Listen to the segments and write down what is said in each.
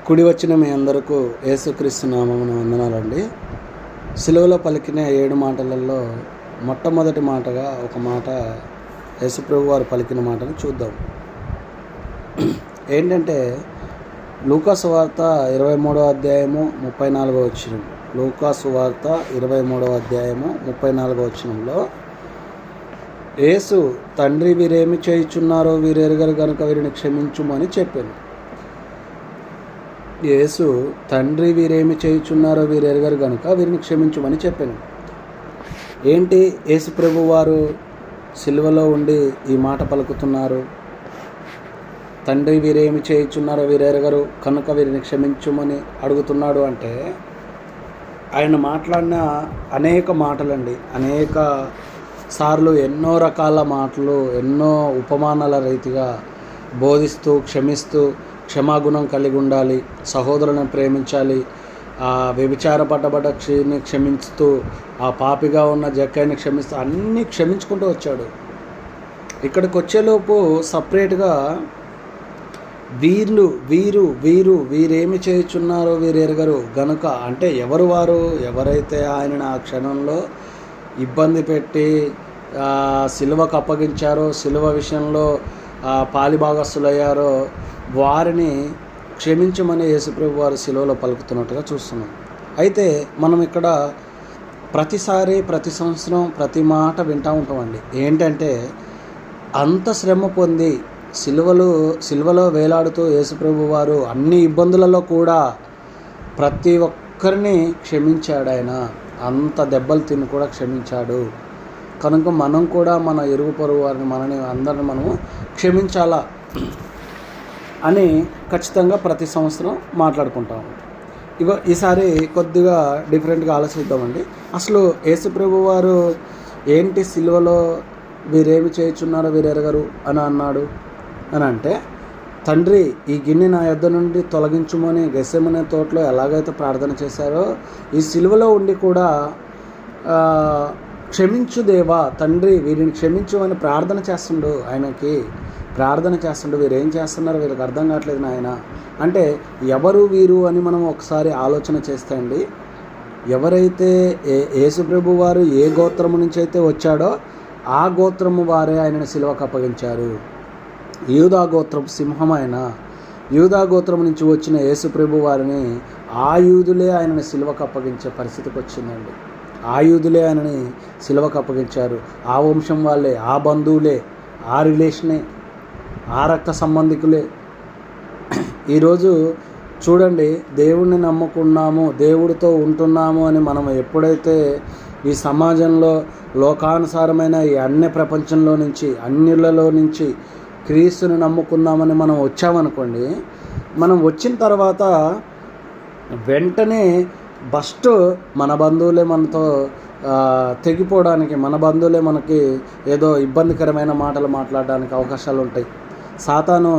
కుడి వచ్చిన మీ అందరకు యేసుక్రీస్తు నామమున వందనాలండి. సిలువలో పలికిన 7 మాటలలో మొట్టమొదటి మాటగా ఒక మాట యేసుప్రభు వారు పలికిన మాటను చూద్దాం. ఏంటంటే లూకాసు వార్త 23వ అధ్యాయము 34వ వచనం. లూకాసు వార్త 23వ అధ్యాయము 34వ వచనంలో యేసు, తండ్రి వీరేమి చేయుచున్నారో వీరెరుగరు గనుక వీరిని క్షమించుమని చెప్పాను. యేసు, తండ్రి వీరేమి చేయుచున్నారో వీరెరుగరు గనుక వీరిని క్షమించుమని చెప్పాను. ఏంటి యేసు ప్రభు వారు సిలువలో ఉండి ఈ మాట పలుకుతున్నారు? తండ్రి వీరేమి చేయుచున్నారో వీరెరుగరు కనుక వీరిని క్షమించుమని అడుగుతున్నాడు అంటే ఆయన మాట్లాడిన అనేక మాటలండి, అనేక సార్లు ఎన్నో రకాల మాటలు, ఎన్నో ఉపమానాల రీతిగా బోధిస్తూ, క్షమిస్తూ, క్షమాగుణం కలిగి ఉండాలి, సహోదరులను ప్రేమించాలి, ఆ వ్యభిచార పట్టబడ్డ క్షమిస్తూ, ఆ పాపిగా ఉన్న జక్కయ్యని క్షమిస్తూ అన్నీ క్షమించుకుంటూ వచ్చాడు. ఇక్కడికి వచ్చేలోపు సపరేట్గా వీరేమి చేయుచున్నారో వీరెరుగరు గనుక అంటే ఎవరు వారు? ఎవరైతే ఆయనను ఆ క్షణంలో ఇబ్బంది పెట్టి సిలువకు అప్పగించారో, సిలువ విషయంలో పాలిభాగస్తులయ్యారో వారిని క్షమించమని యేసుప్రభు వారు సిలువలో పలుకుతున్నట్టుగా చూస్తున్నాం. అయితే మనం ఇక్కడ ప్రతి సంవత్సరం ప్రతి మాట వింటూ ఉంటామండి. ఏంటంటే అంత శ్రమ పొంది సిలువలో వేలాడుతూ యేసుప్రభు వారు అన్ని ఇబ్బందులలో కూడా ప్రతి ఒక్కరిని క్షమించాడు. ఆయన అంత దెబ్బలు తిని కూడా క్షమించాడు. కనుక మనం కూడా మన ఇరుగు పొరుగు వారిని, మనని అందరిని మనము క్షమించాలా అని ఖచ్చితంగా ప్రతి సంవత్సరం మాట్లాడుకుంటాము. ఈసారి కొద్దిగా డిఫరెంట్గా ఆలోచిద్దామండి. అసలు యేసుప్రభు వారు ఏంటి సిలువలో వీరేమి చేయుచున్నారో వీరెరుగరు అని అన్నాడు అని అంటే, తండ్రి ఈ గిన్నె నా యొద్ద నుండి తొలగించుమని గెత్సేమనే తోటలో ఎలాగైతే ప్రార్థన చేశారో ఈ సిలువలో ఉండి కూడా క్షమించు దేవా, తండ్రి వీరిని క్షమించు అని ప్రార్థన చేస్తుండు. ఆయనకి ప్రార్థన చేస్తుండు. వీరేం చేస్తున్నారు వీరికి అర్థం కావట్లేదు నాయన అంటే ఎవరు వీరు అని మనం ఒకసారి ఆలోచన చేస్తే అండి, ఎవరైతే యేసుప్రభు వారు ఏ గోత్రము నుంచి అయితే వచ్చాడో ఆ గోత్రము వారే ఆయనను సిలువకు అప్పగించారు. యూదా గోత్రపు సింహమైన యూదా గోత్రం నుంచి వచ్చిన యేసుప్రభు వారిని ఆ యూదులే ఆయనను సిలువకు అప్పగించే పరిస్థితికి వచ్చిందండి. ఆ యూదులే ఆయనని సిలువకు అప్పగించారు. ఆ వంశం వాళ్ళే, ఆ బంధువులే, ఆ రిలేషనే, ఆ రక్త సంబంధికులే. ఈరోజు చూడండి, దేవుణ్ణి నమ్ముకున్నాము, దేవుడితో ఉంటున్నాము అని మనం ఎప్పుడైతే ఈ సమాజంలో లోకానుసారమైన ఈ అన్య ప్రపంచంలో నుంచి, అన్యులలో నుంచి క్రీస్తుని నమ్ముకుందామని మనం వచ్చామనుకోండి, మనం వచ్చిన తర్వాత వెంటనే ఫస్ట్ మన బంధువులే మనతో తెగిపోవడానికి, మన బంధువులే మనకి ఏదో ఇబ్బందికరమైన మాటలు మాట్లాడడానికి అవకాశాలు ఉంటాయి. సాతాను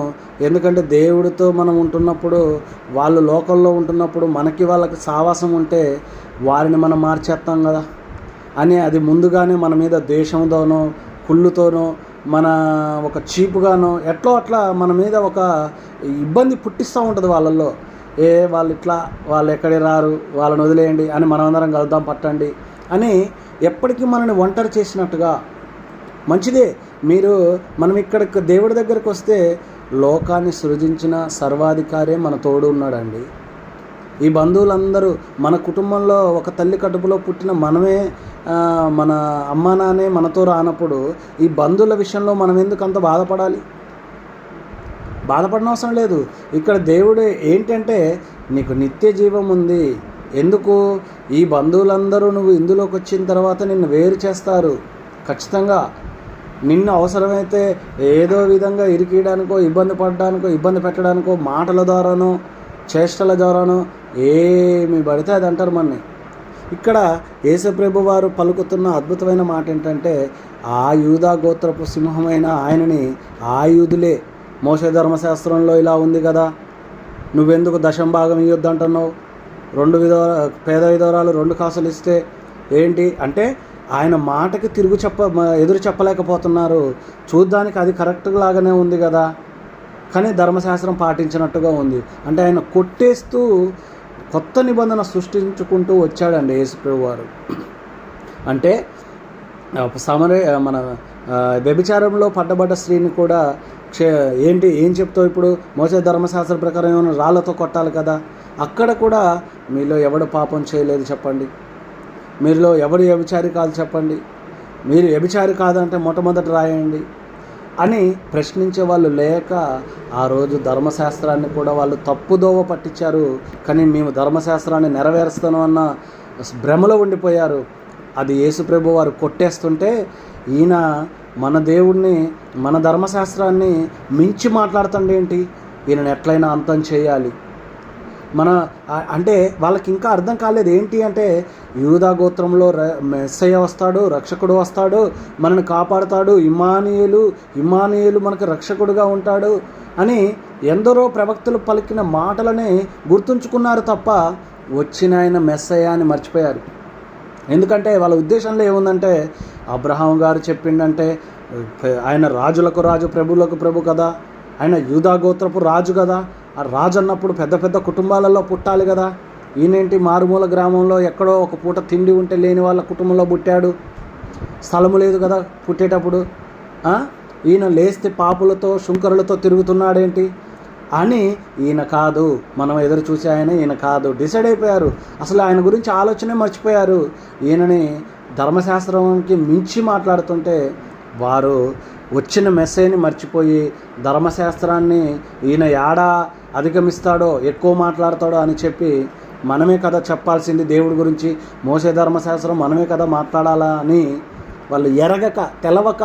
ఎందుకంటే దేవుడితో మనం ఉంటున్నప్పుడు, వాళ్ళు లోకల్లో ఉంటున్నప్పుడు మనకి వాళ్ళకి సావాసం ఉంటే వారిని మనం మార్చేస్తాం కదా అని అది ముందుగానే మన మీద ద్వేషంతోనో, కుళ్ళుతోనో, మన ఒక చీపుగానో ఎట్లో అట్లా మన మీద ఒక ఇబ్బంది పుట్టిస్తూ ఉంటుంది వాళ్ళల్లో. వాళ్ళు ఎక్కడికి రారు, వాళ్ళని వదిలేయండి అని మనమందరం కలుద్దాం పట్టండి అని ఎప్పటికీ మనని ఒంటరి చేసినట్టుగా. మంచిదే, మనం ఇక్కడికి దేవుడి దగ్గరికి వస్తే లోకాన్ని సృజించిన సర్వాధికారే మన తోడు ఉన్నాడండి. ఈ బంధువులందరూ మన కుటుంబంలో ఒక తల్లి కడుపులో పుట్టిన మనమే, మన అమ్మా నాన్నే మనతో రానప్పుడు ఈ బంధువుల విషయంలో మనం ఎందుకు అంత బాధపడాలి? బాధపడిన అవసరం లేదు. ఇక్కడ దేవుడు ఏంటంటే నీకు నిత్య జీవం ఉంది. ఎందుకు? ఈ బంధువులందరూ నువ్వు ఇందులోకి వచ్చిన తర్వాత నిన్ను వేరు చేస్తారు. ఖచ్చితంగా నిన్ను అవసరమైతే ఏదో విధంగా ఇరికియడానికో, ఇబ్బంది పడడానికో, ఇబ్బంది పెట్టడానికో, మాటల ద్వారానో, చేష్టల ద్వారానో ఏమి పడితే అది అంటారు మనని. ఇక్కడ యేసుప్రభు వారు పలుకుతున్న అద్భుతమైన మాట ఏంటంటే, ఆ యూదా గోత్రపు సింహమైన ఆయనని ఆ యూదులే, మోషే ధర్మశాస్త్రంలో ఇలా ఉంది కదా, నువ్వెందుకు దశంభాగం ఇవ్వద్దు అంటున్నావు, పేద విధవరాలు 2 కాసులు ఇస్తే ఏంటి అంటే ఆయన మాటకి ఎదురు చెప్పలేకపోతున్నారు. చూడ్డానికి అది కరెక్ట్ లాగానే ఉంది కదా, కానీ ధర్మశాస్త్రం పాటించినట్టుగా ఉంది. అంటే ఆయన కొట్టేస్తూ కొత్త నిబంధన సృష్టించుకుంటూ వచ్చాడండి యేసుప్రభు వారు. అంటే మన వ్యభిచారంలో పడ్డబడ్డ స్త్రీని కూడా ఏం చెప్తావు ఇప్పుడు? మోసే ధర్మశాస్త్ర ప్రకారం ఏమైనా రాళ్ళతో కొట్టాలి కదా. అక్కడ కూడా మీలో ఎవడు పాపం చేయలేదు చెప్పండి, మీలో ఎవడు వ్యభిచారి కాదు చెప్పండి, మీరు వ్యభిచారి కాదంటే మొట్టమొదటి రాయండి అని ప్రశ్నించే వాళ్ళు లేక ఆ రోజు ధర్మశాస్త్రాన్ని కూడా వాళ్ళు తప్పుదోవ పట్టించారు. కానీ మేము ధర్మశాస్త్రాన్ని నెరవేరుస్తాను అన్న భ్రమలో ఉండిపోయారు. అది యేసుప్రభు వారు కొట్టేస్తుంటే ఈయన మన దేవుణ్ణి, మన ధర్మశాస్త్రాన్ని మించి మాట్లాడుతుండేంటి, ఈయనను ఎట్లయినా అంతం చేయాలి. అంటే వాళ్ళకి ఇంకా అర్థం కాలేదు ఏంటి అంటే, యూదా గోత్రంలో మెస్సయ్య వస్తాడు, రక్షకుడు వస్తాడు, మనల్ని కాపాడుతాడు, ఇమ్మానుయేలు మనకు రక్షకుడుగా ఉంటాడు అని ఎందరో ప్రవక్తలు పలికిన మాటలని గుర్తుంచుకున్నారు తప్ప వచ్చిన ఆయన మెస్సయ్య అని మర్చిపోయారు. ఎందుకంటే వాళ్ళ ఉద్దేశంలో ఏముందంటే, అబ్రహాం గారు చెప్పిండంటే ఆయన రాజులకు రాజు, ప్రభువులకు ప్రభు కదా, ఆయన యూదా గోత్రపు రాజు కదా, ఆ రాజు అన్నప్పుడు పెద్ద పెద్ద కుటుంబాలలో పుట్టాలి కదా. ఈయనేంటి మారుమూల గ్రామంలో ఎక్కడో ఒక పూట తిండి ఉంటే లేని వాళ్ళ కుటుంబంలో పుట్టాడు, స్థలము లేదు కదా పుట్టేటప్పుడు. ఈయన లేస్తే పాపులతో శుంకరులతో తిరుగుతున్నాడేంటి అని ఈయన కాదు, మనం ఎదురు చూసే ఈయన కాదు డిసైడ్ అయిపోయారు. అసలు ఆయన గురించి ఆలోచనే మర్చిపోయారు. ఈయనని ధర్మశాస్త్రానికి మించి మాట్లాడుతుంటే వారు వచ్చిన మెసేజ్ని మర్చిపోయి ధర్మశాస్త్రాన్ని ఈయన ఏడా అధిగమిస్తాడో, ఎక్కువ మాట్లాడతాడో అని చెప్పి మనమే కదా చెప్పాల్సింది దేవుడి గురించి, మోసే ధర్మశాస్త్రం మనమే కదా మాట్లాడాలా అని వాళ్ళు ఎరగక తెలవక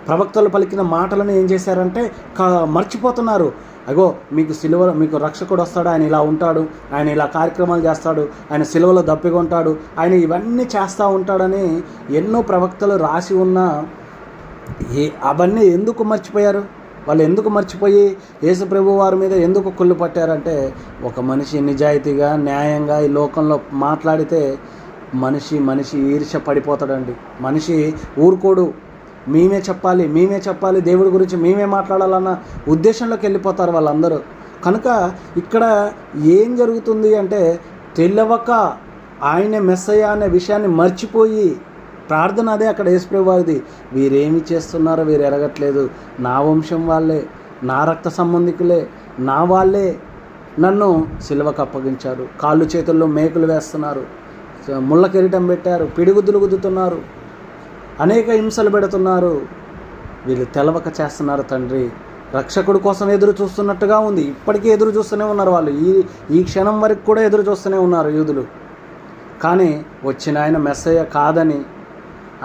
ప్రవక్తలు పలికిన మాటలను ఏం చేశారంటే మర్చిపోతున్నారు. అగో మీకు రక్షకుడు వస్తాడు, ఆయన ఇలా ఉంటాడు, ఆయన ఇలా కార్యక్రమాలు చేస్తాడు, ఆయన సిలువలో దప్పికొంటాడు, ఆయన ఇవన్నీ చేస్తూ ఉంటాడని ఎన్నో ప్రవక్తలు రాసి ఉన్న అవన్నీ ఎందుకు మర్చిపోయారు? వాళ్ళు ఎందుకు మర్చిపోయి యేసుప్రభు వారి మీద ఎందుకు కుళ్ళు పట్టారంటే, ఒక మనిషి నిజాయితీగా న్యాయంగా ఈ లోకంలో మాట్లాడితే మనిషి ఈర్ష్య పడిపోతాడండి. మనిషి ఊరుకోడు, మేమే చెప్పాలి దేవుడి గురించి మేమే మాట్లాడాలన్న ఉద్దేశంలోకి వెళ్ళిపోతారు వాళ్ళందరూ. కనుక ఇక్కడ ఏం జరుగుతుంది అంటే, తెలియక ఆయనే మెస్సయ్య అనే విషయాన్ని మర్చిపోయి ప్రార్థన అదే అక్కడ యేసుప్రభు వారిది. వీరేమి చేస్తున్నారో వీరు ఎరగట్లేదు, నా వంశం వాళ్ళే, నా రక్త సంబంధికులే, నా వాళ్ళే నన్ను సిలువకు అప్పగించారు, కాళ్ళు చేతుల్లో మేకులు వేస్తున్నారు, ముళ్ళ కిరీటం పెట్టారు, పిడిగుద్దులు గుద్దుతున్నారు, అనేక హింసలు పెడుతున్నారు. వీళ్ళు తెలవక చేస్తున్నారు తండ్రి. రక్షకుడి కోసం ఎదురు చూస్తున్నట్టుగా ఉంది, ఇప్పటికీ ఎదురు చూస్తూనే ఉన్నారు వాళ్ళు, ఈ క్షణం వరకు కూడా ఎదురు చూస్తూనే ఉన్నారు యూదులు. కానీ వచ్చిన ఆయన మెస్సయ్య కాదని,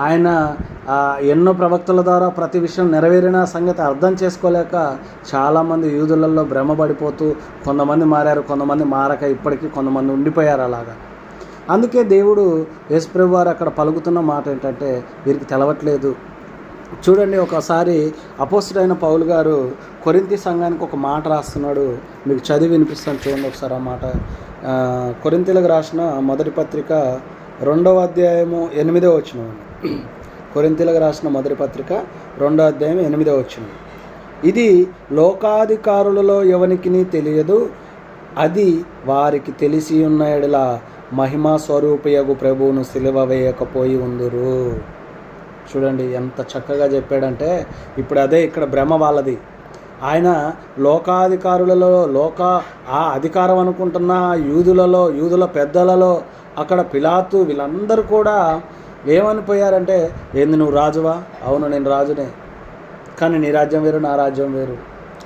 ఆయన ఎన్నో ప్రవక్తల ద్వారా ప్రతి విషయం నెరవేరిన సంగతి అర్థం చేసుకోలేక చాలామంది యూదులలో భ్రమపడిపోతూ కొంతమంది మారారు, కొంతమంది మారక ఇప్పటికీ కొంతమంది ఉండిపోయారు అలాగా. అందుకే దేవుడు యేసుప్రభు వారు అక్కడ పలుకుతున్న మాట ఏంటంటే, వీరికి తెలవట్లేదు. చూడండి, ఒకసారి అపోస్తలుడైన పౌలు గారు కొరింథీ సంఘానికి ఒక మాట రాస్తున్నాడు, మీకు చదివి వినిపిస్తాను చూడండి ఒకసారి ఆ మాట. కొరింథీలకు రాసిన మొదటి పత్రిక 2వ అధ్యాయము 8వ వచనం. కొరింథీలకు రాసిన మొదటి పత్రిక 2వ అధ్యాయం 8వ వచనం. ఇది లోకాధికారులలో ఎవనికిని తెలియదు, అది వారికి తెలిసి ఉన్న ఎడల మహిమా స్వరూపయగు ప్రభువును సిలువ వేయకపోయి ఉందురు. చూడండి ఎంత చక్కగా చెప్పాడంటే, ఇప్పుడు అదే ఇక్కడ భ్రమ వాళ్ళది. ఆయన లోకాధికారులలో ఆ అధికారం అనుకుంటున్న యూదుల పెద్దలలో అక్కడ పిలాతు వీళ్ళందరూ కూడా ఏమనిపోయారంటే, ఏంది నువ్వు రాజువా? అవును నేను రాజునే, కానీ నీ రాజ్యం వేరు నా రాజ్యం వేరు.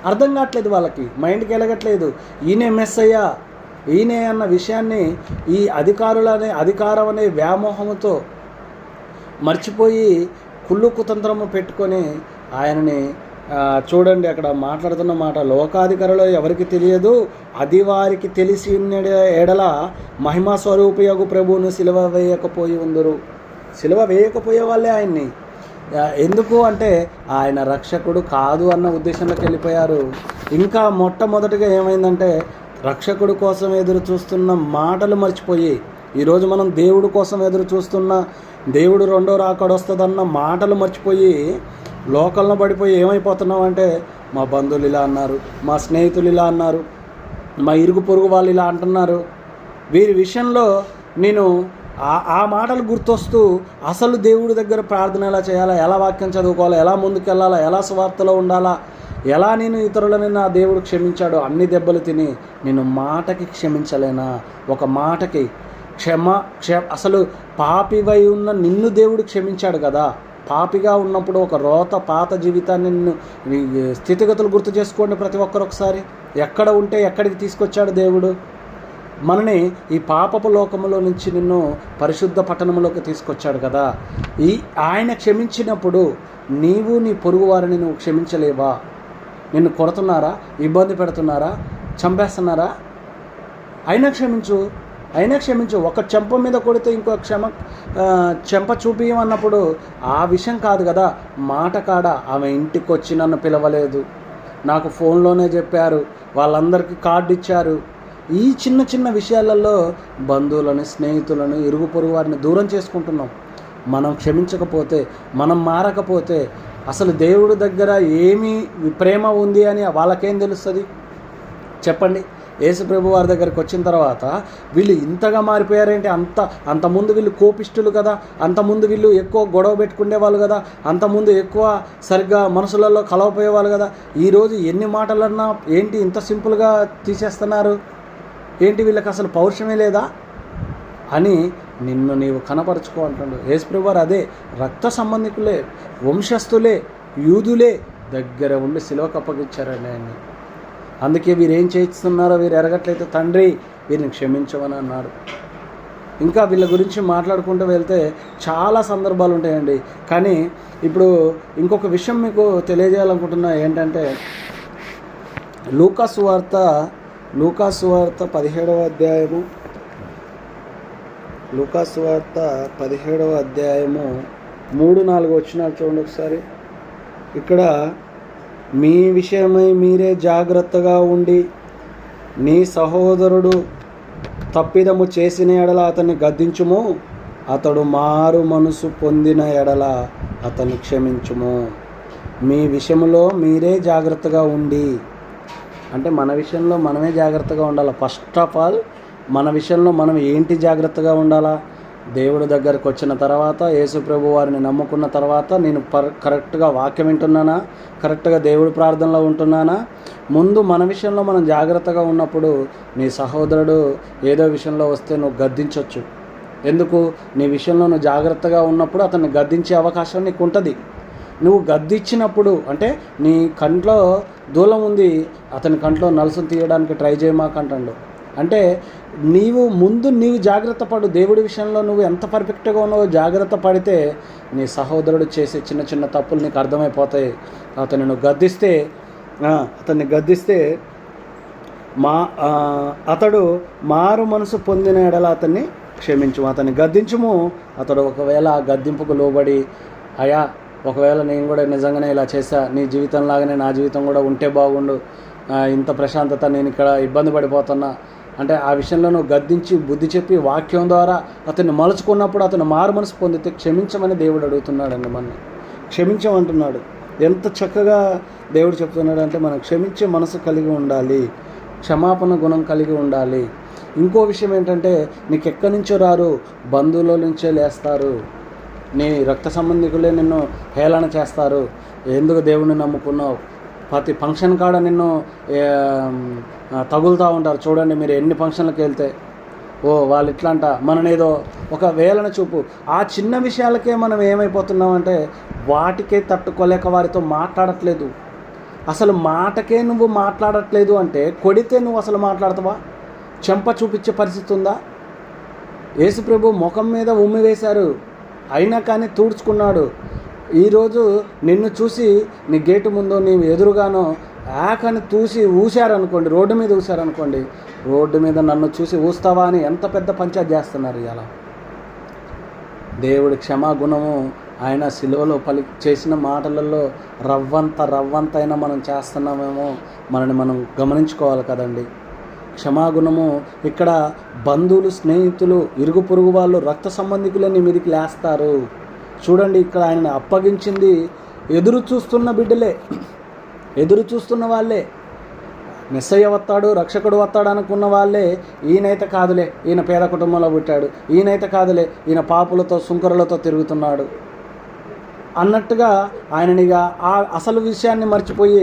అర్థం కావట్లేదు వాళ్ళకి, మైండ్కి వెళ్ళగట్లేదు. ఈయనే మెస్సయ్య, ఈయనే అన్న విషయాన్ని ఈ అధికారం అనే వ్యామోహంతో మర్చిపోయి కుళ్ళు కుతంత్రము పెట్టుకొని ఆయనని చూడండి అక్కడ మాట్లాడుతున్న మాట, లోకాధికారులు ఎవరికి తెలియదు, అది వారికి తెలిసి ఎడల మహిమా స్వరూపయగు ప్రభువును సిలువ వేయకపోయి ఉందరు. సిలువ వేయకపోయే వాళ్ళే ఆయన్ని. ఎందుకు అంటే ఆయన రక్షకుడు కాదు అన్న ఉద్దేశంలోకి వెళ్ళిపోయారు. ఇంకా మొట్టమొదటిగా ఏమైందంటే, రక్షకుడు కోసం ఎదురు చూస్తున్న మాటలు మర్చిపోయి, ఈరోజు మనం దేవుడు కోసం ఎదురు చూస్తున్న, దేవుడు రెండో రాకడ వస్తుందన్న మాటలు మర్చిపోయి లోకంలో పడిపోయి ఏమైపోతున్నావు అంటే మా బంధువులు ఇలా అన్నారు, మా స్నేహితులు ఇలా అన్నారు, మా ఇరుగు పొరుగు వాళ్ళు ఇలా అంటున్నారు. వీరి విషయంలో నేను ఆ మాటలు గుర్తొస్తూ అసలు దేవుడి దగ్గర ప్రార్థన ఎలా చేయాలా, ఎలా వాక్యం చదువుకోవాలా, ఎలా ముందుకెళ్ళాలా, ఎలా సువార్తలో ఉండాలా, ఎలా నేను ఇతరులని నా దేవుడు క్షమించాడో అన్ని దెబ్బలు తిని నేను మాటకి క్షమించలేనా? ఒక మాటకి అసలు పాపివై ఉన్న నిన్ను దేవుడు క్షమించాడు కదా. పాపిగా ఉన్నప్పుడు ఒక పాత జీవితాన్ని నిన్ను స్థితిగతులు గుర్తు చేసుకోండి ప్రతి ఒక్కరు ఒకసారి. ఎక్కడ ఉంటే ఎక్కడికి తీసుకొచ్చాడు దేవుడు మనని? ఈ పాపపు లోకములో నుంచి నిన్ను పరిశుద్ధ పట్టణంలోకి తీసుకొచ్చాడు కదా. ఆయన క్షమించినప్పుడు నీవు నీ పొరుగు వారిని నువ్వు క్షమించలేవా? నిన్ను కొడుతున్నారా, ఇబ్బంది పెడుతున్నారా, చంపేస్తున్నారా? అయినా క్షమించు. ఒక చెంప మీద కొడితే ఇంకో చెంప చూపియమన్నప్పుడు ఆ విషయం కాదు కదా. మాట కాడ ఆమె ఇంటికి వచ్చి నన్ను పిలవలేదు, నాకు ఫోన్లోనే చెప్పారు, వాళ్ళందరికీ కార్డు ఇచ్చారు. ఈ చిన్న చిన్న విషయాలలో బంధువులను, స్నేహితులను, ఇరుగు పొరుగు వారిని దూరం చేసుకుంటున్నాం. మనం క్షమించకపోతే, మనం మారకపోతే అసలు దేవుడి దగ్గర ఏమి ప్రేమ ఉంది అని వాళ్ళకేం తెలుస్తుంది చెప్పండి? యేసుప్రభు వారి దగ్గరికి వచ్చిన తర్వాత వీళ్ళు ఇంతగా మారిపోయారేంటి? అంతకుముందు వీళ్ళు కోపిష్టులు కదా, అంతకుముందు వీళ్ళు ఎక్కువ గొడవ పెట్టుకునేవాళ్ళు కదా, అంతకుముందు ఎక్కువ సరిగ్గా మనసులలో కలవపోయేవాళ్ళు కదా. ఈరోజు ఎన్ని మాటలన్నా ఏంటి ఇంత సింపుల్గా తీసేస్తున్నారు? ఏంటి వీళ్ళకి అసలు పౌరుషమే లేదా అని నిన్ను నీవు కనపరుచుకో అంటాడు యేసుప్రభు వారు. అదే రక్త సంబంధికులే, వంశస్థులే, యూదులే దగ్గర ఉండి సిలువకు అప్పగించారండి ఆయన్ని. అందుకే వీరేం చేస్తున్నారో వీరు ఎరగట్లయితే తండ్రి వీరిని క్షమించమని అన్నాడు. ఇంకా వీళ్ళ గురించి మాట్లాడుకుంటూ వెళ్తే చాలా సందర్భాలు ఉంటాయండి. కానీ ఇప్పుడు ఇంకొక విషయం మీకు తెలియజేయాలనుకుంటున్నా ఏంటంటే లూకా సువార్త 17వ అధ్యాయము, లూకా సువార్త 17వ అధ్యాయము 3-4 వచనాలు చూడండి ఒకసారి. ఇక్కడ మీ విషయమై మీరే జాగ్రత్తగా ఉండి నీ సహోదరుడు తప్పిదము చేసిన ఎడల అతన్ని గద్దించుము, అతడు మారు మనసు పొందిన ఎడల అతన్ని క్షమించుము. మీ విషయంలో మీరే జాగ్రత్తగా ఉండి అంటే మన విషయంలో మనమే జాగ్రత్తగా ఉండాలి. ఫస్ట్ ఆఫ్ ఆల్ మన విషయంలో మనం ఏంటి జాగ్రత్తగా ఉండాలా? దేవుడి దగ్గరకు వచ్చిన తర్వాత, యేసుప్రభు వారిని నమ్ముకున్న తర్వాత నేను కరెక్ట్గా వాక్యం వింటున్నానా, కరెక్ట్గా దేవుడి ప్రార్థనలో ఉంటున్నానా? ముందు మన విషయంలో మనం జాగ్రత్తగా ఉన్నప్పుడు నీ సహోదరుడు ఏదో విషయంలో వస్తే నువ్వు గద్దించవచ్చు. ఎందుకు? నీ విషయంలో నువ్వు జాగ్రత్తగా ఉన్నప్పుడు అతన్ని గద్దించే అవకాశం నీకు ఉంటుంది. నువ్వు గద్దించినప్పుడు అంటే నీ కంట్లో దూలం ఉంది, అతని కంట్లో నలుసును తీయడానికి ట్రై చేయమాకంటాడు. అంటే నీవు జాగ్రత్త పడు. దేవుడి విషయంలో నువ్వు ఎంత పర్ఫెక్ట్గా ఉన్నావో జాగ్రత్త పడితే నీ సహోదరుడు చేసే చిన్న చిన్న తప్పులు నీకు అర్థమైపోతాయి. అతన్ని గద్దిస్తే అతడు మారు మనసు పొందిన ఎడల అతన్ని క్షమించుము, అతన్ని గద్దించుము. అతడు ఒకవేళ ఆ గద్దింపుకు లోబడి అయా ఒకవేళ నేను కూడా నిజంగానే ఇలా చేశా, నీ జీవితంలాగానే నా జీవితం కూడా ఉంటే బాగుండు, ఇంత ప్రశాంతత నేను ఇక్కడ ఇబ్బంది పడిపోతున్నా అంటే ఆ విషయంలో నువ్వు గద్దించి బుద్ధి చెప్పి వాక్యం ద్వారా అతన్ని మలుచుకున్నప్పుడు అతను మారు మనసు పొందితే క్షమించమని దేవుడు అడుగుతున్నాడండి. మనని క్షమించమంటున్నాడు. ఎంత చక్కగా దేవుడు చెప్తున్నాడు అంటే మనం క్షమించే మనసు కలిగి ఉండాలి, క్షమాపణ గుణం కలిగి ఉండాలి. ఇంకో విషయం ఏంటంటే నీకు ఎక్కడి నుంచో రారు, బంధువుల నుంచే లేస్తారు. నీ రక్త సంబంధికులే నిన్ను హేళన చేస్తారు. ఎందుకు దేవుడిని నమ్ముకున్నావు? ప్రతి ఫంక్షన్ కాడ నిన్ను తగులుతూ ఉంటారు. చూడండి మీరు ఎన్ని ఫంక్షన్లకు వెళ్తే, వాళ్ళు ఇట్లా అంట మననేదో ఒక వేలన చూపు. ఆ చిన్న విషయాలకే మనం ఏమైపోతున్నామంటే వాటికే తట్టుకోలేక వారితో మాట్లాడట్లేదు. అసలు మాటకే నువ్వు మాట్లాడట్లేదు అంటే కొడితే నువ్వు అసలు మాట్లాడతావా? చెంప చూపించే పరిస్థితి ఉందా? యేసుప్రభు ముఖం మీద ఉమ్మి వేశారు, అయినా కానీ తుడుచుకున్నాడు. ఈరోజు నిన్ను చూసి నీ గేటు ముందు నీ ఎదురుగానో ఆకని ఊసారనుకోండి, రోడ్డు మీద ఊసారనుకోండి, రోడ్డు మీద నన్ను చూసి ఊస్తావా అని ఎంత పెద్ద పంచాయతీ చేస్తున్నారు ఇలా. దేవుడి గుణము ఆయన సిలువలో చేసిన మాటలలో రవ్వంతైనా మనం చేస్తున్నామేమో మనం గమనించుకోవాలి కదండి. క్షమాగుణము ఇక్కడ బంధువులు, స్నేహితులు, ఇరుగు పొరుగు వాళ్ళు, రక్త సంబంధికులని మీదికి లేస్తారు. చూడండి ఇక్కడ ఆయన అప్పగించింది ఎదురు చూస్తున్న బిడ్డలే, ఎదురు చూస్తున్న వాళ్ళే, మెస్సయ్య వస్తాడు, రక్షకుడు వస్తాడు అనుకున్న వాళ్ళే, ఈయనైతే కాదులే, ఈయన పేద కుటుంబంలో పుట్టాడు, ఈయనైతే కాదులే, ఈయన పాపులతో సుంకరులతో తిరుగుతున్నాడు అన్నట్టుగా ఆయననిగా ఆ అసలు విషయాన్ని మర్చిపోయి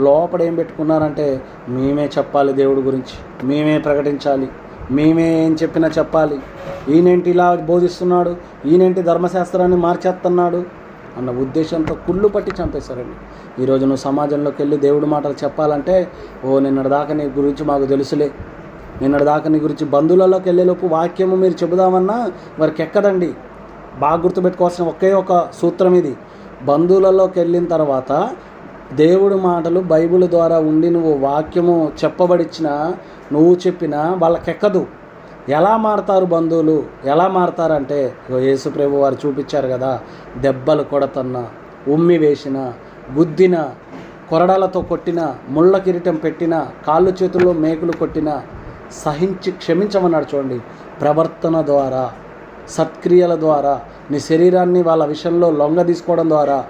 లోపల ఏం పెట్టుకున్నారంటే, మేమే చెప్పాలి దేవుడి గురించి, మేమే ప్రకటించాలి, మేమే ఏం చెప్పినా చెప్పాలి, ఈయనేంటి ఇలా బోధిస్తున్నాడు, ఈయనేంటి ధర్మశాస్త్రాన్ని మార్చేస్తున్నాడు అన్న ఉద్దేశంతో కుళ్ళు పట్టి చంపేశారండి. ఈరోజు నువ్వు సమాజంలోకి వెళ్ళి దేవుడి మాటలు చెప్పాలంటే, నిన్నటిదాకా నీ గురించి మాకు తెలుసులే, నిన్నటిదాకా నీ గురించి బంధువులలోకి వెళ్ళేలోపు వాక్యము మీరు చెబుదామన్నా వారికి ఎక్కదండి. బాగా గుర్తుపెట్టుకోవాల్సిన ఒకే ఒక సూత్రం ఇది. బంధువులలోకి వెళ్ళిన తర్వాత దేవుడి మాటలు బైబిల్ ద్వారా ఉండి నువ్వు వాక్యము చెప్పబడిచ్చినా నువ్వు చెప్పినా వాళ్ళకెక్కదు. ఎలా మారతారు బంధువులు? ఎలా మారతారంటే, యేసుప్రభు వారు చూపించారు కదా, దెబ్బలు కొడతన్న, ఉమ్మి వేసిన, గుద్దిన, కొరడాలతో కొట్టిన, ముళ్ళ కిరీటం పెట్టిన, కాళ్ళు చేతుల్లో మేకులు కొట్టిన సహించి క్షమించమన్నాడు. చూడండి, ప్రవర్తన ద్వారా, సత్క్రియల ద్వారా, నీ శరీరాన్ని వాళ్ళ విషయంలో లొంగ తీసుకోవడం ద్వారా.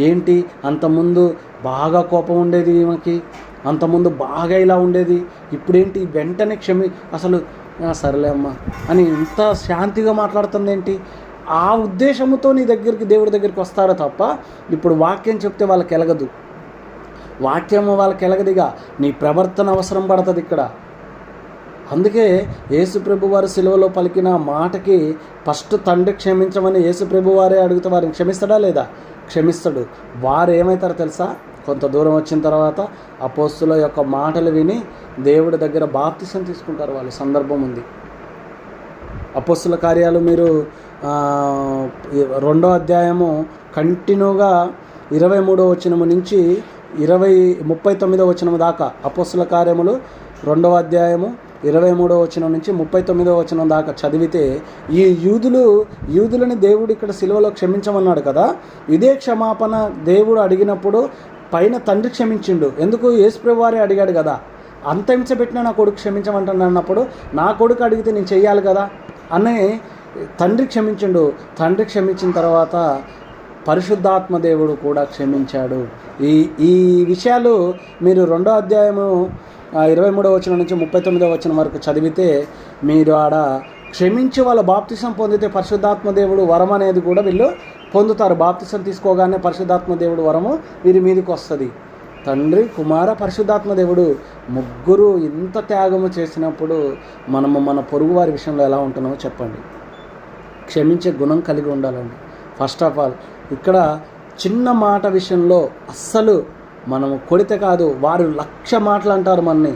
ఏంటి, అంతకుముందు బాగా కోపం ఉండేది ఈమెకి, అంతకుముందు బాగా ఇలా ఉండేది, ఇప్పుడేంటి వెంటనే అసలు సరేలే అమ్మా అని ఇంత శాంతిగా మాట్లాడుతుంది ఏంటి? ఆ ఉద్దేశంతో నీ దగ్గరికి, దేవుడి దగ్గరికి వస్తారో తప్ప ఇప్పుడు వాక్యం చెప్తే వాళ్ళకి ఎలగదు, వాక్యము వాళ్ళకి ఎలగదిగా. నీ ప్రవర్తన అవసరం పడుతుంది ఇక్కడ. అందుకే యేసుప్రభు వారు సిలువలో పలికిన మాటకి ఫస్ట్ తండ్రి క్షమించమని యేసుప్రభు వారే అడిగితే వారిని క్షమిస్తాడా లేదా? క్షమిస్తాడు. వారు ఏమవుతారో తెలుసా? కొంత దూరం వచ్చిన తర్వాత అపోస్తుల యొక్క మాటలు విని దేవుడి దగ్గర బాప్తిసం తీసుకుంటారు. వాళ్ళ సందర్భం ఉంది. అపోస్తుల కార్యాలు మీరు 2వ అధ్యాయము కంటిన్యూగా 23వ వచనము నుంచి 39వ వచనము దాకా, అపోస్తుల కార్యములు 2వ అధ్యాయము 23వ వచనం నుంచి 39వ వచనం దాకా చదివితే, ఈ యూదులని దేవుడు ఇక్కడ సిలువలో క్షమించమన్నాడు కదా, ఇదే క్షమాపణ దేవుడు అడిగినప్పుడు పైన తండ్రి క్షమించిండు. ఎందుకు? యేసుప్రభు వారే అడిగాడు కదా, అంత హింస పెట్టినా నా కొడుకు క్షమించమంటాను అన్నప్పుడు నా కొడుకు అడిగితే నేను చెయ్యాలి కదా అని తండ్రి క్షమించిండు. తండ్రి క్షమించిన తర్వాత పరిశుద్ధాత్మ దేవుడు కూడా క్షమించాడు. ఈ విషయాలు మీరు 2వ అధ్యాయము 23వ వచనం నుంచి 39వ వచనం వరకు చదివితే మీరు ఆడ క్షమించి వాళ్ళ బాప్తిసం పొందితే పరిశుద్ధాత్మ దేవుడు వరం అనేది కూడా వీళ్ళు పొందుతారు. బాప్తిసం తీసుకోగానే పరిశుద్ధాత్మ దేవుడు వరము వీరి మీదకి వస్తుంది. తండ్రి, కుమార, పరిశుద్ధాత్మ దేవుడు ముగ్గురు ఇంత త్యాగము చేసినప్పుడు మనము మన పొరుగు వారి విషయంలో ఎలా ఉంటున్నామో చెప్పండి. క్షమించే గుణం కలిగి ఉండాలండి. ఫస్ట్ ఆఫ్ ఆల్ ఇక్కడ చిన్న మాట విషయంలో అస్సలు మనము కొడితే కాదు, వారు 1,00,000 మాటలు అంటారు. మనని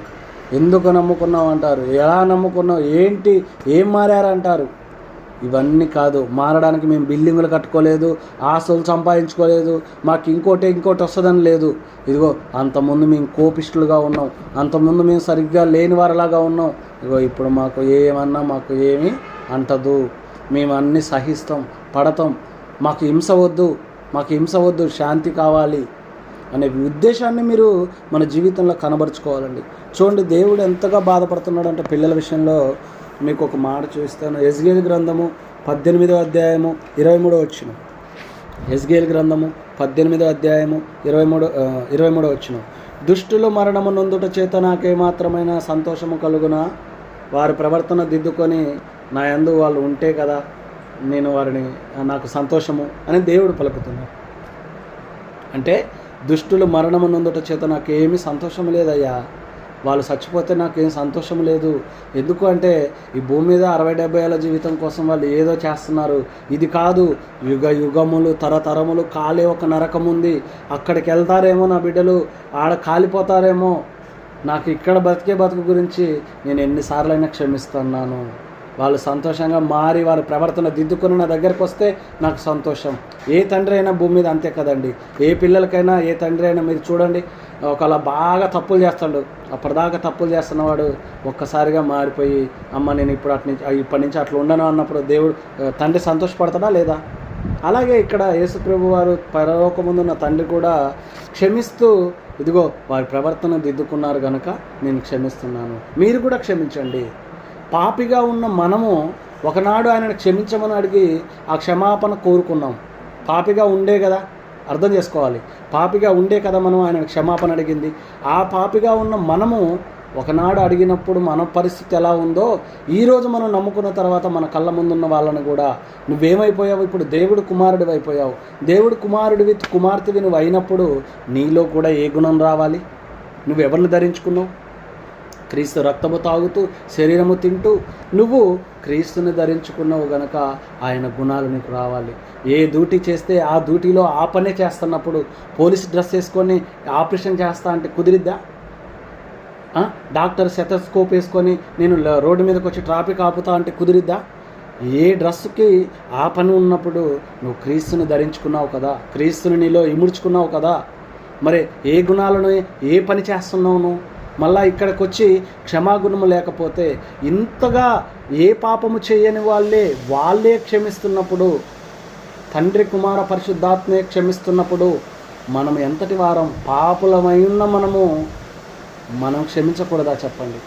ఎందుకు నమ్ముకున్నావు అంటారు, ఎలా నమ్ముకున్నావు, ఏంటి, ఏం మారారంటారు. ఇవన్నీ కాదు. మారడానికి మేము బిల్డింగులు కట్టుకోలేదు, ఆస్తులు సంపాదించుకోలేదు, మాకు ఇంకోటి వస్తుందని లేదు. ఇదిగో అంతకుముందు మేము కోపిష్టులుగా ఉన్నాం, అంతకుముందు మేము సరిగ్గా లేని వారిలాగా ఉన్నాం. ఇదిగో ఇప్పుడు మాకు ఏమన్నా మాకు ఏమీ అంటదు, మేము అన్నీ సహిస్తాం, పడతాం, మాకు హింస వద్దు, శాంతి కావాలి అనే ఉద్దేశాన్ని మీరు మన జీవితంలో కనబరుచుకోవాలండి. చూడండి, దేవుడు ఎంతగా బాధపడుతున్నాడు అంటే పిల్లల విషయంలో మీకు ఒక మాట చూస్తాను. యెజ్కేలు గ్రంథము 18వ అధ్యాయము 23వ వచనం. యెజ్కేలు గ్రంథము 18వ అధ్యాయము 23వ వచనం. దుష్టులు మరణము నొందుట చేత నాకేమాత్రమైన సంతోషము కలుగునా? వారి ప్రవర్తన దిద్దుకొని నా యందు వాళ్ళు ఉంటే కదా నేను వారిని నాకు సంతోషము అని దేవుడు పలుకుతున్నాడు. అంటే దుష్టులు మరణము నొందుట చేత నాకేమీ సంతోషం లేదయ్యా, వాళ్ళు చచ్చిపోతే నాకేం సంతోషం లేదు. ఎందుకు అంటే ఈ భూమి మీద 60-70 ఏళ్ళ జీవితం కోసం వాళ్ళు ఏదో చేస్తున్నారు. ఇది కాదు, యుగములు తరతరములు కాలే ఒక నరకం ఉంది, అక్కడికి వెళ్తారేమో నా బిడ్డలు, ఆడ కాలిపోతారేమో. నాకు ఇక్కడ బతుకు గురించి నేను ఎన్నిసార్లైనా క్షమిస్తున్నాను. వాళ్ళు సంతోషంగా మారి వారి ప్రవర్తన దిద్దుకొని నా దగ్గరకు వస్తే నాకు సంతోషం. ఏ తండ్రి అయినా భూమి మీద అంతే కదండి. ఏ పిల్లలకైనా ఏ తండ్రి అయినా మీరు చూడండి, ఒకలా బాగా తప్పులు చేస్తాడు, అప్పటిదాకా తప్పులు చేస్తున్నవాడు ఒక్కసారిగా మారిపోయి, అమ్మ నేను ఇప్పటి నుంచి అట్లా ఉండను అన్నప్పుడు తండ్రి సంతోషపడతాడా లేదా? అలాగే ఇక్కడ యేసుప్రభు వారు పరలోకముందున్న తండ్రి కూడా క్షమిస్తూ, ఇదిగో వారి ప్రవర్తన దిద్దుకున్నారు కనుక నేను క్షమిస్తున్నాను, మీరు కూడా క్షమించండి. పాపిగా ఉన్న మనము ఒకనాడు ఆయనను క్షమించమని అడిగి ఆ క్షమాపణ కోరుకున్నాం. పాపిగా ఉండే కదా, అర్థం చేసుకోవాలి. పాపిగా ఉండే కదా మనం ఆయన క్షమాపణ అడిగింది. ఆ పాపిగా ఉన్న మనము ఒకనాడు అడిగినప్పుడు మన పరిస్థితి ఎలా ఉందో ఈరోజు మనం నమ్ముకున్న తర్వాత మన కళ్ళ ముందున్న వాళ్ళని కూడా నువ్వేమైపోయావు, ఇప్పుడు దేవుడు కుమారుడివి అయిపోయావు. దేవుడు కుమారుడివి కుమార్తెవి నువ్వు అయినప్పుడు నీలో కూడా ఏ గుణం రావాలి? నువ్వెవరిని ధరించుకున్నావు? క్రీస్తు రక్తము తాగుతూ శరీరము తింటూ నువ్వు క్రీస్తుని ధరించుకున్నావు గనక ఆయన గుణాలు నీకు రావాలి. ఏ డ్యూటీ చేస్తే ఆ డ్యూటీలో ఆ పనే చేస్తున్నప్పుడు పోలీస్ డ్రెస్ వేసుకొని ఆపరేషన్ చేస్తా అంటే కుదిరిద్దా? డాక్టర్ స్టెతస్కోప్ వేసుకొని నేను రోడ్డు మీదకి వచ్చి ట్రాఫిక్ ఆపుతా అంటే కుదిరిద్దా? ఏ డ్రెస్సుకి ఆ పని ఉన్నప్పుడు నువ్వు క్రీస్తుని ధరించుకున్నావు కదా, క్రీస్తుని నీలో ఇముడ్చుకున్నావు కదా, మరి ఏ గుణాలను ఏ పని చేస్తున్నావు నువ్వు? మళ్ళీ ఇక్కడికి వచ్చి క్షమాగుణము లేకపోతే ఇంతగా ఏ పాపము చేయని వాళ్ళే క్షమిస్తున్నప్పుడు, తండ్రి కుమార పరిశుద్ధాత్మే క్షమిస్తున్నప్పుడు మనం ఎంతటి వారం పాపులమై ఉన్న మనం క్షమించకూడదా చెప్పండి?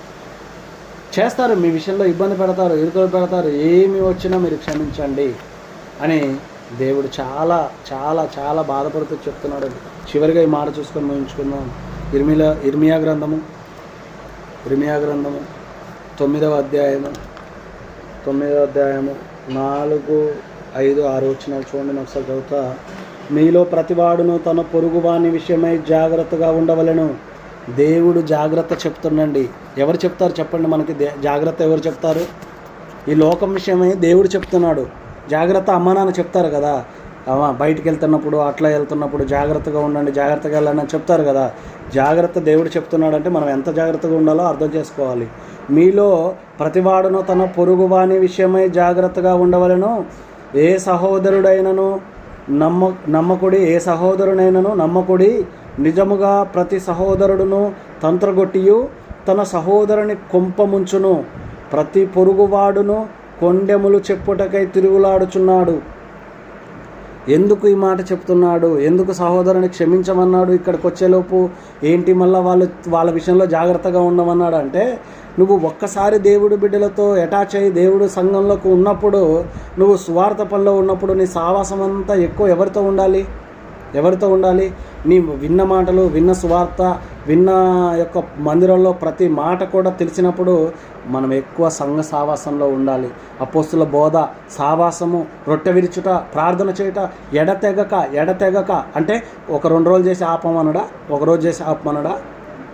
చేస్తారు, మీ విషయంలో ఇబ్బంది పెడతారు, ఇరుకులు పెడతారు, ఏమి వచ్చినా మీరు క్షమించండి అని దేవుడు చాలా చాలా చాలా బాధపడుతూ చెప్తున్నాడు. చివరిగా ఈ మాట చూసుకొని ముగించుకుందాం. ఇర్మియా గ్రంథము 9వ అధ్యాయము 4, 5, 6 వచనాలు చూడండి. ఒకసారి చదువుతా. మీలో ప్రతివాడును తన పొరుగువాని విషయమై జాగ్రత్తగా ఉండవలెను. దేవుడు జాగ్రత్త చెప్తుండండి. ఎవరు చెప్తారు చెప్పండి? మనకి జాగ్రత్త ఎవరు చెప్తారు? ఈ లోకం విషయమై దేవుడు చెప్తున్నాడు. జాగ్రత్త అమ్మ నాన్న చెప్తారు కదా, బయటికి వెళ్తున్నప్పుడు అట్లా వెళ్తున్నప్పుడు జాగ్రత్తగా ఉండండి, జాగ్రత్తగా వెళ్ళండి అని చెప్తారు కదా. జాగ్రత్త దేవుడు చెప్తున్నాడు అంటే మనం ఎంత జాగ్రత్తగా ఉండాలో అర్థం చేసుకోవాలి. మీలో ప్రతివాడును తన పొరుగువాని విషయమై జాగ్రత్తగా ఉండవలెను. ఏ సహోదరుడైనను నమ్మకుడి. నిజముగా ప్రతి సహోదరుడును తంత్రగొట్టియు తన సహోదరుని కొంపముంచును. ప్రతి పొరుగువాడును కొండెములు చెప్పుటకై తిరుగులాడుచున్నాడు. ఎందుకు ఈ మాట చెప్తున్నాడు? ఎందుకు సహోదరుని క్షమించమన్నాడు? ఇక్కడికి వచ్చేలోపు ఏంటి మళ్ళీ వాళ్ళ విషయంలో జాగ్రత్తగా ఉండమన్నాడు అంటే, నువ్వు ఒక్కసారి దేవుడి బిడ్డలతో అటాచ్ అయ్యి దేవుడు సంఘంలోకి ఉన్నప్పుడు, నువ్వు సువార్త పనిలో ఉన్నప్పుడు నీ సావాసం అంతా ఎక్కువ ఎవరితో ఉండాలి? నీ విన్న మాటలు, విన్న సువార్త, విన్న యొక్క మందిరంలో ప్రతి మాట కూడా తెలిసినప్పుడు మనం ఎక్కువ సంఘ సావాసంలో ఉండాలి. అపోస్తుల బోధ, సావాసము, రొట్టె విరుచుట, ప్రార్థన చేయుట, ఎడతెగక అంటే ఒక 2 రోజులు చేసి ఆపమనడా, ఒక రోజు చేసి ఆపమనడా,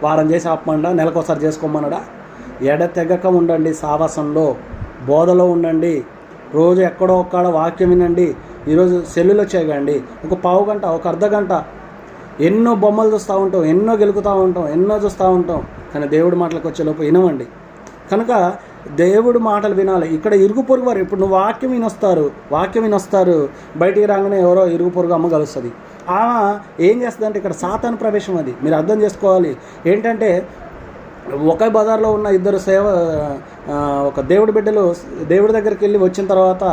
వారం చేసి ఆపమనడా, నెలకోసారి చేసుకోమనడా? ఎడతెగక ఉండండి. సావాసంలో, బోధలో ఉండండి. రోజు ఎక్కడో ఒక్కడ వాక్యం వినండి. ఈరోజు సెల్లులో చేయగండి. ఒక పావు గంట, ఒక అర్ధ గంట ఎన్నో బొమ్మలు చూస్తూ ఉంటాం, ఎన్నో గెలుకుతూ ఉంటాం, ఎన్నో చూస్తూ ఉంటాం. కానీ దేవుడి మాటలకు వచ్చేలోపు వినవండి. కనుక దేవుడు మాటలు వినాలి. ఇక్కడ ఇరుగు పొరుగు వారు, ఇప్పుడు నువ్వు వాక్యం వినొస్తారు, బయటికి రాగానే ఎవరో ఇరుగు పొరుగు అమ్మ కలుస్తుంది. ఆమె ఏం చేస్తుందంటే ఇక్కడ సాతాను ప్రవేశం. అది మీరు అర్థం చేసుకోవాలి. ఏంటంటే ఒకే బజార్లో ఉన్న ఒక దేవుడి బిడ్డలు దేవుడి దగ్గరికి వెళ్ళి వచ్చిన తర్వాత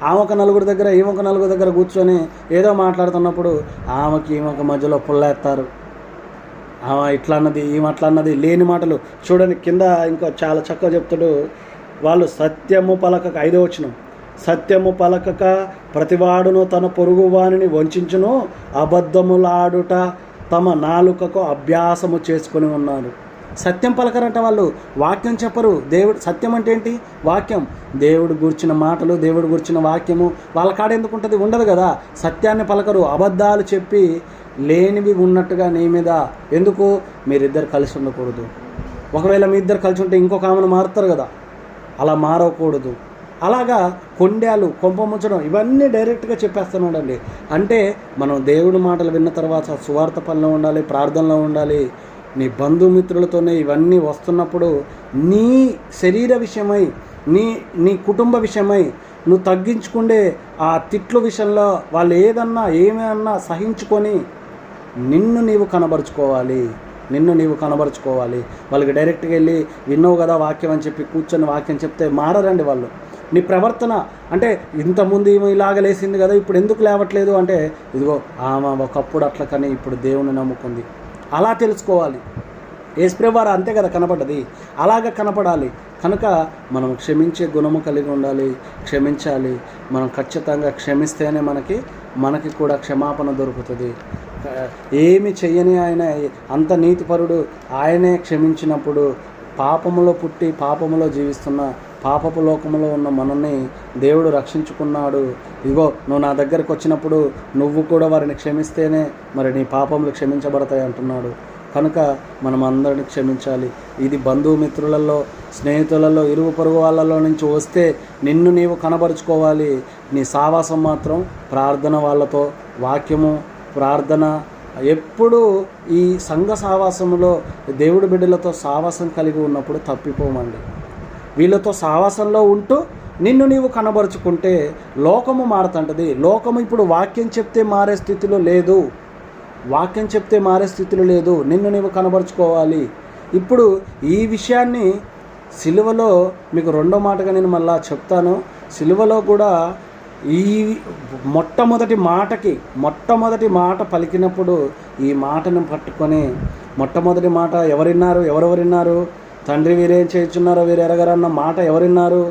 ఆమె ఒక 4 దగ్గర, ఈమె ఒక 4 దగ్గర కూర్చొని ఏదో మాట్లాడుతున్నప్పుడు ఈమెకి మధ్యలో పుల్లేస్తారు. ఆమె ఇట్లా అన్నది, ఈమె అట్లా అన్నది, లేని మాటలు చూడండి. కింద ఇంకా చాలా చక్కగా చెప్తాడు. వాళ్ళు సత్యము పలకక, 5వ వచనం, సత్యము పలకక ప్రతివాడును తన పొరుగు వానిని వంచును, అబద్ధములాడుట తమ నాలుకకు అభ్యాసము చేసుకొని ఉన్నారు. సత్యం పలకరంట వాళ్ళు, వాక్యం చెప్పరు. సత్యం అంటే ఏంటి? వాక్యం. దేవుడు గురించిన మాటలు, దేవుడు గురించిన వాక్యము వాళ్ళ కాడ ఎందుకు ఉంటుంది? ఉండదు కదా. సత్యాన్ని పలకరు, అబద్ధాలు చెప్పి లేనివి ఉన్నట్టుగా నీ మీద. ఎందుకు? మీరిద్దరు కలిసి ఉండకూడదు. ఒకవేళ మీ ఇద్దరు కలిసి ఉంటే ఇంకొక ఆమెను మారుతారు కదా, అలా మారకూడదు. అలాగా కొండాలు, కొంప ముంచడం, ఇవన్నీ డైరెక్ట్గా చెప్పేస్తున్నాడండి. అంటే మనం దేవుడి మాటలు విన్న తర్వాత సువార్త పనిలో ఉండాలి, ప్రార్థనలో ఉండాలి. నీ బంధుమిత్రులతోనే ఇవన్నీ వస్తున్నప్పుడు నీ శరీర విషయమై, నీ కుటుంబ విషయమై నువ్వు తగ్గించుకుండే ఆ తిట్ల విషయంలో వాళ్ళు ఏమన్నా సహించుకొని నిన్ను నీవు కనబరుచుకోవాలి. వాళ్ళకి డైరెక్ట్గా వెళ్ళి విన్నావు కదా వాక్యం అని చెప్పి కూర్చొని వాక్యం చెప్తే మారరండి వాళ్ళు. నీ ప్రవర్తన అంటే ఇంతకుముందు ఈమె ఇలాగ లేసింది కదా, ఇప్పుడు ఎందుకు లేవట్లేదు అంటే, ఇదిగో ఆమె ఒకప్పుడు అట్లా కానీ ఇప్పుడు దేవుని నమ్ముకుంది. అలా తెలుసుకోవాలి. యేసుప్రభు వారు అంతే కదా కనపడ్డది, అలాగ కనపడాలి. కనుక మనం క్షమించే గుణము కలిగి ఉండాలి, క్షమించాలి. మనం ఖచ్చితంగా క్షమిస్తేనే మనకి కూడా క్షమాపణ దొరుకుతుంది. ఏమి చెయ్యని ఆయన, అంత నీతిపరుడు, ఆయనే క్షమించినప్పుడు పాపములో పుట్టి పాపములో జీవిస్తున్న, పాపపు లోకములో ఉన్న మనల్ని దేవుడు రక్షించుకున్నాడు. ఇగో నువ్వు నా దగ్గరకు వచ్చినప్పుడు నువ్వు కూడా వారిని క్షమిస్తేనే మరి నీ పాపములు క్షమించబడతాయి అంటున్నాడు. కనుక మనం అందరిని క్షమించాలి. ఇది బంధుమిత్రులలో, స్నేహితులలో, ఇరుగు పొరుగు వాళ్ళలో నుంచి వస్తే నిన్ను నీవు కనబరుచుకోవాలి. నీ సావాసం మాత్రం ప్రార్థన వాళ్ళతో, వాక్యము, ప్రార్థన, ఎప్పుడు ఈ సంఘ సావాసములో దేవుడి బిడ్డలతో సావాసం కలిగి ఉన్నప్పుడు తప్పిపోమండి. వీళ్ళతో సావాసంలో ఉంటూ నిన్ను నీవు కనబరుచుకుంటే లోకము మారుతుంటుంది. లోకము ఇప్పుడు వాక్యం చెప్తే మారే స్థితిలో లేదు, వాక్యం చెప్తే మారే స్థితిలో లేదు. నిన్ను నీవు కనబరుచుకోవాలి. ఇప్పుడు ఈ విషయాన్ని సిలువలో మీకు రెండో మాటగా నేను మళ్ళా చెప్తాను. సిలువలో కూడా ఈ మొట్టమొదటి మాట పలికినప్పుడు ఈ మాటను పట్టుకొని, మొట్టమొదటి మాట ఎవరెవరిన్నారు? తండ్రి వీరేం చేయుచున్నారో వీరు ఎరగరన్న మాట ఎవరిన్నారు?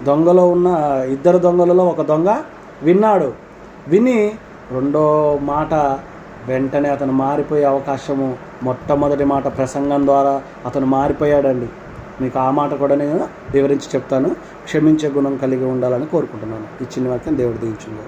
దొంగలో ఉన్న 2 దొంగలలో ఒక దొంగ విన్నాడు. విని రెండో మాట వెంటనే అతను మారిపోయే అవకాశము, మొట్టమొదటి మాట ప్రసంగం ద్వారా అతను మారిపోయాడండి. మీకు ఆ మాట కూడా నేను వివరించి చెప్తాను. క్షమించే గుణం కలిగి ఉండాలని కోరుకుంటున్నాను. ఈ చిన్న వాక్యం దేవుడు దీవించును.